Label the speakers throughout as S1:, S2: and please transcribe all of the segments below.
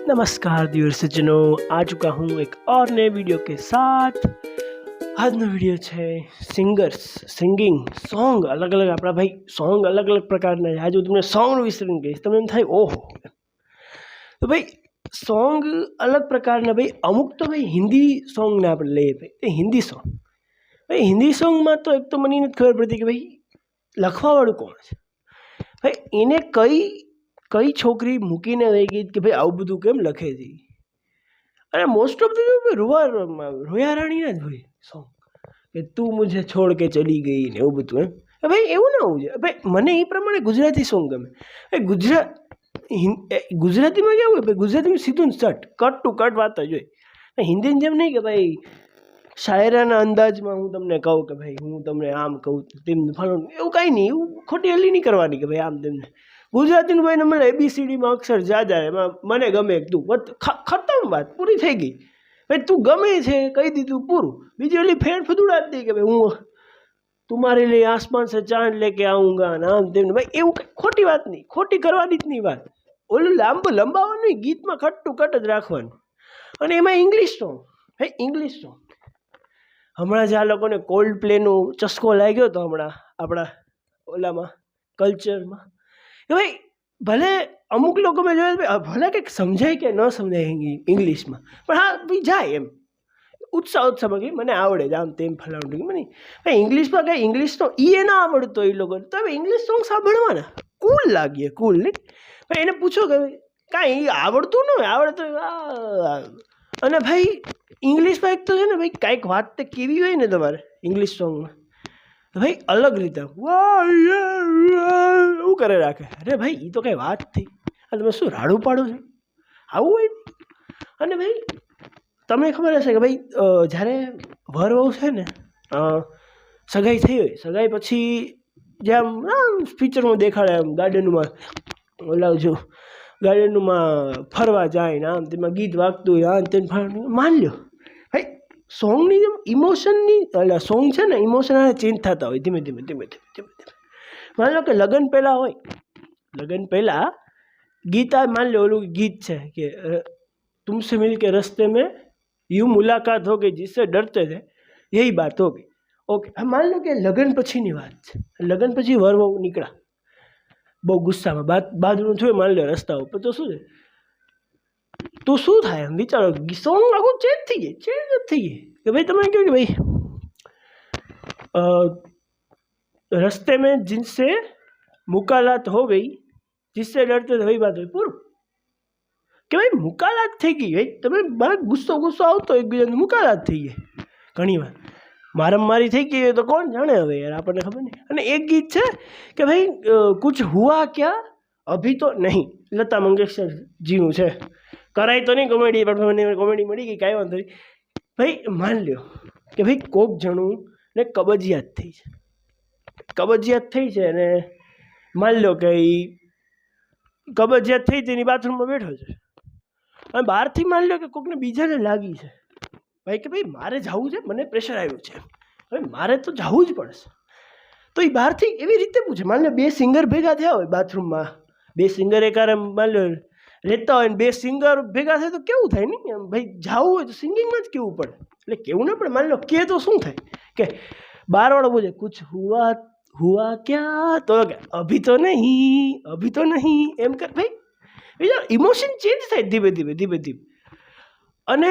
S1: नमस्कार डियर सज्जनों, आ चुका हूँ एक और नए वीडियो के साथ। આજનો વિડીયો છે સિંગર્સ, સિંગિંગ, સોંગ અલગ અલગ આપણા ભાઈ સોંગ અલગ અલગ પ્રકારના છે। આજે હું તમને સોંગ વિશે કહીશ, તમને એમ થાય ઓહો, તો ભાઈ સોંગ અલગ પ્રકારના ભાઈ અમુક તો ભાઈ હિન્દી સોંગને આપણે લઈએ ભાઈ, એ હિન્દી સોંગ ભાઈ હિન્દી સોંગમાં તો એક તો મને નથી ખબર પડતી કે ભાઈ લખવાવાળું કોણ છે, ભાઈ એને કઈ છોકરી મૂકીને રહી ગઈ કે ભાઈ આવું બધું કેમ લખે છે। અને મોસ્ટ ઓફ ધ રોયા રાણીના જ હોય સોંગ કે તું મુझे छोड़ के चली गई ને એવું બધું એમ ભાઈ એવું ના હોવું જોઈએ। ભાઈ મને એ પ્રમાણે ગુજરાતી સોંગ ગમે। ભાઈ ગુજરાતીમાં કેવું હોય ભાઈ, ગુજરાતીમાં સીધું સટ કટ ટુ કટ વાત જ હોય। હિન્દીની જેમ નહીં કે ભાઈ શાયરાના અંદાજમાં હું તમને કહું કે ભાઈ હું તમને આમ કહું તેમ ફલાણું, એવું કાંઈ નહીં, એવું ખોટી હલી નહીં કરવાની કે ભાઈ આમ તેમને। ગુજરાતીનું ભાઈ મને ABCDમાં અક્ષર જાજા એમાં મને ગમે તું ખતમ, વાત પૂરી થઈ ગઈ ભાઈ। તું ગમે છે કહી દીધું પૂરું, બીજી ઓલી ફેર ફદુડા જ નહીં કે ભાઈ હું તુમારે लिए आसमान से चांद लेके आऊँगा નામ તેમને, ભાઈ એવું ખોટી વાત નહીં, ખોટી કરવાની જ નહીં વાત। ઓલું લંબાવવાનું નહીં, ગીતમાં કટ ટુ કટ જ રાખવાનું। અને એમાં ઇંગ્લિશ સોંગ, ભાઈ ઇંગ્લિશ સોંગ હમણાં જ આ લોકોને કોલ્ડ પ્લેનું ચસ્કો લાગ્યો હતો હમણાં આપણા ઓલામાં કલ્ચરમાં કે ભાઈ ભલે અમુક લોકો મેં જોયા ભલે કંઈક સમજાય કે ન સમજાય ઇંગ્લિશમાં, પણ હા ભાઈ જાય એમ ઉત્સાહમાં કે મને આવડે જ આમ તેમ ફલાવડું મને ભાઈ ઇંગ્લિશમાં કંઈ ઇંગ્લિશ તો એ ના આવડતો એ લોકો તો હવે ઇંગ્લિશ સોંગ સાંભળવાના કુલ લાગીએ કુલ નહીં। ભાઈ એને પૂછો કે કાંઈ આવડતું ન હોય, આવડે તો અને ભાઈ ઇંગ્લિશમાં એક તો છે ને ભાઈ કાંઈક વાત તો કેવી હોય ને તમારે ઇંગ્લિશ સોંગમાં તો ભાઈ અલગ રીતે એવું કરે રાખે। અરે ભાઈ એ તો કંઈ વાત થઈ, તમે શું રાડું પાડો છો, આવું હોય। અને ભાઈ તમને ખબર હશે કે ભાઈ જ્યારે વર વહુ છે ને સગાઈ થઈ હોય, સગાઈ પછી જેમ પિક્ચરમાં દેખાડે એમ ગાર્ડનમાં ઓલા જો ગાર્ડનમાં ફરવા જાય ને આમ તેમાં ગીત વાગતું હોય આ તેને માન લ્યો ભાઈ સોંગની જેમ ઇમોશનની એટલે સોંગ છે ને ઇમોશન ચેન્જ થતા હોય ધીમે ધીમે ધીમે ધીમે ધીમે ધીમે। માની લો કે લગ્ન પહેલાં હોય, લગ્ન પહેલાં ગીત આ માન લો ઓલું ગીત છે કે तुमसे मिल के रस्ते में यूँ मुलाकात हो गई जिससे डरते थे यही बात हो गई। ओके, હા માન લો કે લગ્ન પછીની વાત છે, લગ્ન પછી વર વહુ નીકળ્યા બહુ ગુસ્સામાં બાદનું થયું માન લો રસ્તા ઉપર, તો શું છે તો શું થાય એમ વિચારો, સોંગ આખું ચેન્જ થઈ જાય કે ભાઈ તમે કહો કે ભાઈ રસ્તે में जिनसे मुकालात हो गई जिससे डरते थे वही बात हुई पूરું કે ભાઈ મુકાલાત થઈ ગઈ ભાઈ, તમે બાર ગુસ્સો આવતો એકબીજાને મુકાલાત થઈ ગઈ ઘણી વાર, મારામારી થઈ ગઈ હોય તો કોણ જાણે હવે યાર, આપણને ખબર નહીં। અને એક ગીત છે કે ભાઈ કુછ હુઆ ક્યા અભી તો નહીં, લતા મંગેશકરજીનું છે, કરાય તો નહીં કોમેડી પણ મને કોમેડી મળી ગઈ કાંઈ વાંધો નહીં। ભાઈ માન લ્યો કે ભાઈ કોક જણું ને કબજિયાત થઈ છે અને માન લો કે એ કબજિયાત થઈ છે એની બાથરૂમમાં બેઠો છે અને બહારથી માન લો કે કોકને બીજાને લાગી છે ભાઈ કે ભાઈ મારે જવું છે, મને પ્રેશર આવ્યું છે, ભાઈ મારે તો જવું જ પડશે, તો એ બહારથી એવી રીતે પૂછે। માન લો બે સિંગર ભેગા થયા હોય બાથરૂમમાં, બે સિંગર એકારે માન લો રહેતા હોય ને બે સિંગર ભેગા થાય તો કેવું થાય નહીં એમ ભાઈ, જવું હોય તો સિંગિંગમાં જ કેવું પડે, એટલે કેવું ના પડે, માન લો કે તો શું થાય કે બારવાળો બોલે કુછ હુઆ ક્યા તો અભી તો નહીં એમ કર ભાઈ, ઇમોશન ચેન્જ થાય ધીમે ધીમે। અને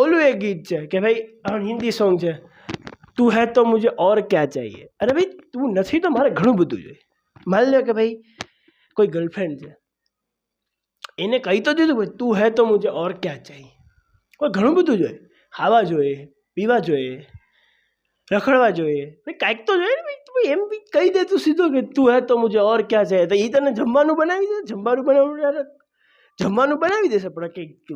S1: ઓલું એક ગીત છે કે ભાઈ હિન્દી સોંગ છે તું હૈ તો મુझे और क्या चाहिए, અરે ભાઈ તું નથી તો મારે ઘણું બધું જોઈએ। માન લો કે ભાઈ કોઈ ગર્લફ્રેન્ડ છે એને કહી તો દીધું ભાઈ તું હૈ તો મુझे और क्या चाहिए, કોઈ ઘણું બધું જોઈએ, ખાવા જોઈએ, પીવા જોઈએ, રખડવા જોઈએ, ભાઈ કાંઈક તો જોઈએ ને ભાઈ, તું એમ બી કહી દે તું સીધો કે તું હે તો મુझे और क्या चाहिए, તો એ તને જમવાનું બનાવી દે, જમવાનું બનાવી દેશે, પણ કંઈક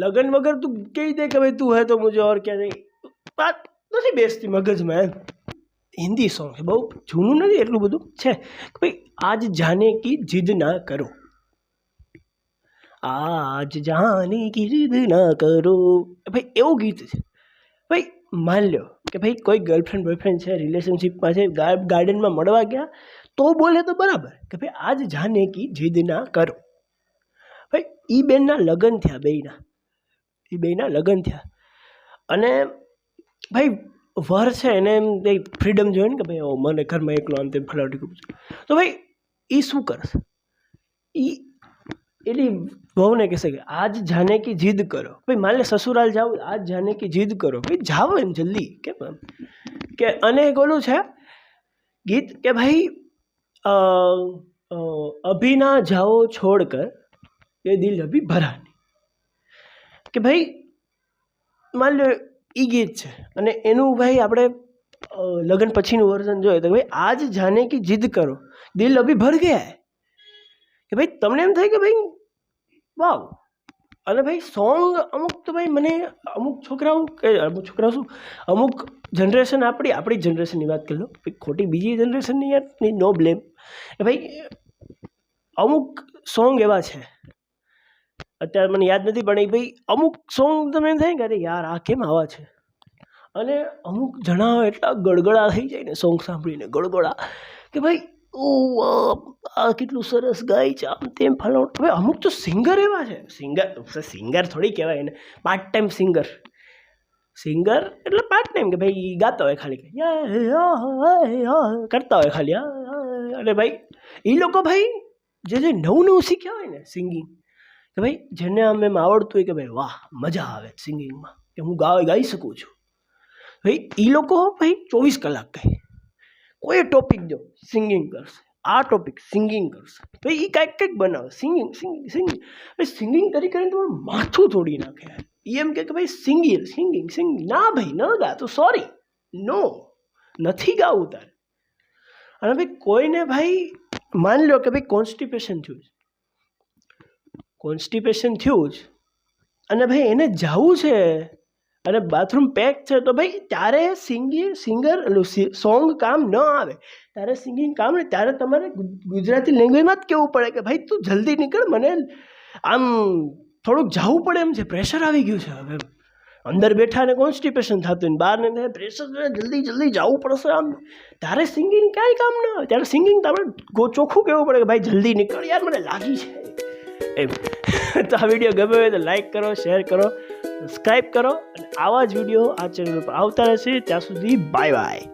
S1: લગન વગર તું કહી દે કે ભાઈ તું હે તો મુझे और क्या चाहिए, વાત નથી બેસતી મગજમાં એમ। હિન્દી સોંગ છે, બહુ જૂનું નથી એટલું બધું છે કે ભાઈ આજ જાને કી જીદ ના કરો, આજ જાને કી જીદ ના કરો, ભાઈ એવું ગીત છે। ભાઈ માન લો કે ભાઈ કોઈ ગર્લફ્રેન્ડ બોયફ્રેન્ડ છે, રિલેશનશિપમાં છે, ગાર્ડનમાં મળવા ગયા તો બોલે તો બરાબર કે ભાઈ આજ જાને કી જીદ ના કરો, ભાઈ એ બેનના લગ્ન થયા, બેયના લગ્ન થયા. અને ભાઈ વર છે એને એમ ફ્રીડમ જોઈએ ને કે ભાઈ મને ઘરમાં એકલો આમ તેમ ફલાવટી કરું છું. તો ભાઈ એ શું કરશે? એ એની વહુને કહેશે કે આજ જાને કી જીદ કરો. ભાઈ મારે સસુરાલ જાવ, આજ જાને કી જીદ કરો. ભાઈ જાઓ એમ જલ્દી કેમ એમ કે. અને એક ઓલું છે ગીત કે ભાઈ અભી ના જાઓ છોડ કર ये दिल अभी भरा नहीं. કે ભાઈ માન લો એ ગીત છે અને એનું ભાઈ આપણે લગ્ન પછીનું વર્ઝન જોઈએ તો ભાઈ આજ જાને કી જીદ કરો દિલ અભી ભર ગયા હે. કે ભાઈ તમને એમ થાય કે ભાઈ વાવ. અને ભાઈ સોંગ અમુક તો ભાઈ મને અમુક છોકરાઓ શું અમુક જનરેશન આપણી જનરેશનની વાત કરી લો, ખોટી બીજી જનરેશનની યાર નો બ્લેમ. ભાઈ અમુક સોંગ એવા છે અત્યારે મને યાદ નથી પણ એ ભાઈ અમુક સોંગ તમને એમ થાય કે અરે યાર આ કેમ આવા છે. અને અમુક જણા એટલા ગળગળા થઈ જાય ને સોંગ સાંભળીને, ગળગળા કે ભાઈ આ કેટલું સરસ ગાય છે આમ તેમ ફલાણ. હવે અમુક તો સિંગર એવા છે, સિંગર થોડી કહેવાય એને, પાર્ટ ટાઈમ સિંગર એટલે પાર્ટ ટાઈમ કે ભાઈ ગાતા હોય ખાલી કરતા હોય ખાલી. અને ભાઈ એ લોકો ભાઈ જે નવું શીખ્યા હોય ને સિંગિંગ, કે ભાઈ જેને આમ એમ આવડતું હોય કે ભાઈ વાહ મજા આવે સિંગિંગમાં કે હું ગાઈ શકું છું. ભાઈ એ લોકો ભાઈ 24 કલાક ગાય. કોઈ ટોપિક દો સિંગિંગ કરશે, આ ટોપિક સિંગિંગ કરશે. ભાઈ એ કંઈક બનાવે સિંગિંગ. ભાઈ સિંગિંગ કરીને તમારું માથું તોડી નાખે. એ એમ કે ભાઈ સિંગિંગ ના ભાઈ ન ગા તો સોરી નો નથી ગાવું તારે. અને ભાઈ કોઈને ભાઈ માની લો કે ભાઈ કોન્સ્ટિપેશન થયું જ અને ભાઈ એને જવું છે અને બાથરૂમ પેક છે તો ભાઈ ત્યારે સિંગર સોંગ કામ ન આવે, ત્યારે સિંગિંગ કામ ને ત્યારે તમારે ગુજરાતી લેંગ્વેજમાં જ કહેવું પડે કે ભાઈ તું જલ્દી નીકળ, મને આમ થોડુંક જવું પડે એમ છે, પ્રેશર આવી ગયું છે. હવે અંદર બેઠા ને કોન્સ્ટિપેશન થતું ને બહાર ને પ્રેશર જલ્દી જવું પડશે આમ, ત્યારે સિંગિંગ કાંઈ કામ ન આવે. ત્યારે સિંગિંગ તો આપણે ચોખ્ખું કહેવું પડે કે ભાઈ જલ્દી નીકળ યાર મને લાગી છે એમ. તો આ વિડીયો ગમે હોય તો લાઈક કરો, શેર કરો, સબસ્ક્રાઈબ કરો અને આવા જ વિડીયો આ ચેનલ પર આવતા રહેશે. ત્યાં સુધી બાય બાય.